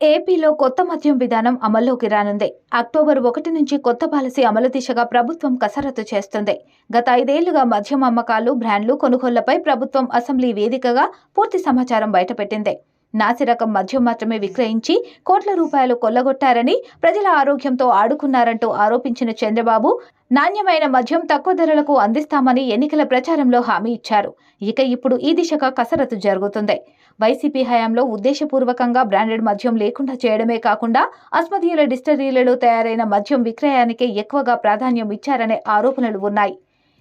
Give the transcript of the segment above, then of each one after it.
ఏపీలో కొత్త మద్యం విధానం అమల్లోకి రానుంది. అక్టోబర్ 1 నుంచి కొత్త పాలసీ అమలు దిశగా ప్రభుత్వం కసరత్తు చేస్తుంది. గత 5 ఏళ్లుగా మద్యం అమ్మకాలు, బ్రాండ్లు కొనుగోళ్లపై ప్రభుత్వం అసెంబ్లీ వేదికగా పూర్తి సమాచారం బయటపెట్టింది. నాసిరకం మద్యం మాత్రమే విక్రయించి కోట్ల రూపాయలు కొల్లగొట్టారని, ప్రజల ఆరోగ్యంతో ఆడుకున్నారంటూ ఆరోపించిన చంద్రబాబు, నాణ్యమైన మద్యం తక్కువ ధరలకు అందిస్తామని ఎన్నికల ప్రచారంలో హామీ ఇచ్చారు. ఇప్పుడు ఈ దిశగా కసరత్తు జరుగుతుంది. వైసీపీ హయాంలో ఉద్దేశపూర్వకంగా బ్రాండెడ్ మద్యం లేకుండా చేయడమే కాకుండా అస్మదీయుల డిస్టిలరీలలో తయారైన మద్యం విక్రయానికే ఎక్కువగా ప్రాధాన్యం ఇచ్చారనే ఆరోపణలు ఉన్నాయి.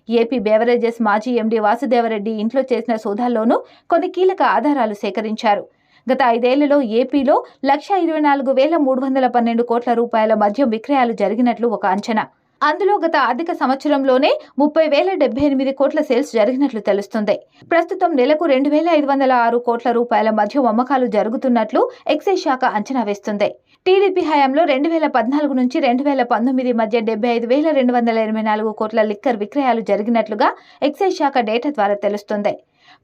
ఏపీ బెవరేజెస్ మాజీ ఎండీ వాసుదేవరెడ్డి ఇంట్లో చేసిన సోదాల్లోనూ కొన్ని కీలక ఆధారాలు సేకరించారు. గత 5 ఏళ్లలో ఏపీలో 1,24,312 కోట్ల రూపాయల మద్యం విక్రయాలు జరిగినట్లు ఒక అంచనా. అందులో గత ఆర్థిక సంవత్సరంలోనే 30,078 కోట్ల సేల్స్ జరిగినట్లు తెలుస్తుంది. ప్రస్తుతం నెలకు 2,506 కోట్ల రూపాయల మద్యం అమ్మకాలు జరుగుతున్నట్లు ఎక్సైజ్ శాఖ అంచనా వేస్తుంది. టీడీపీ హయాంలో 2014 నుంచి 2019 మధ్య 75,284 కోట్ల లిక్కర్ విక్రయాలు జరిగినట్లుగా ఎక్సైజ్ శాఖ డేటా ద్వారా తెలుస్తుంది.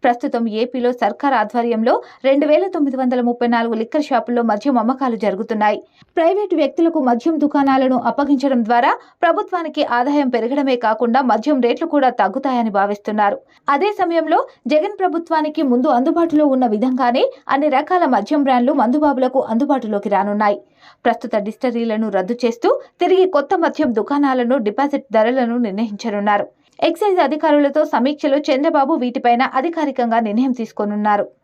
ప్రస్తుతం ఏపీలో సర్కార్ ఆధ్వర్యంలో 2,934 లిక్కర్ షాపుల్లో మద్యం అమ్మకాలు జరుగుతున్నాయి. ప్రైవేటు వ్యక్తులకు మద్యం దుకాణాలను అప్పగించడం ద్వారా ప్రభుత్వానికి ఆదాయం పెరగడమే కాకుండా మద్యం రేట్లు కూడా తగ్గుతాయని భావిస్తున్నారు. అదే సమయంలో జగన్ ప్రభుత్వానికి ముందు అందుబాటులో ఉన్న విధంగానే అన్ని రకాల మద్యం బ్రాండ్లు మందుబాబులకు అందుబాటులోకి రానున్నాయి. ప్రస్తుత డిస్టిలరీలను రద్దు చేస్తూ తిరిగి కొత్త మద్యం దుకాణాలను, డిపాజిట్ ధరలను నిర్ణయించనున్నారు. ఎక్సైజ్ అధికారులతో సమీక్షలో చంద్రబాబు వీటిపైన అధికారికంగా నిర్ణయం తీసుకోనున్నారు.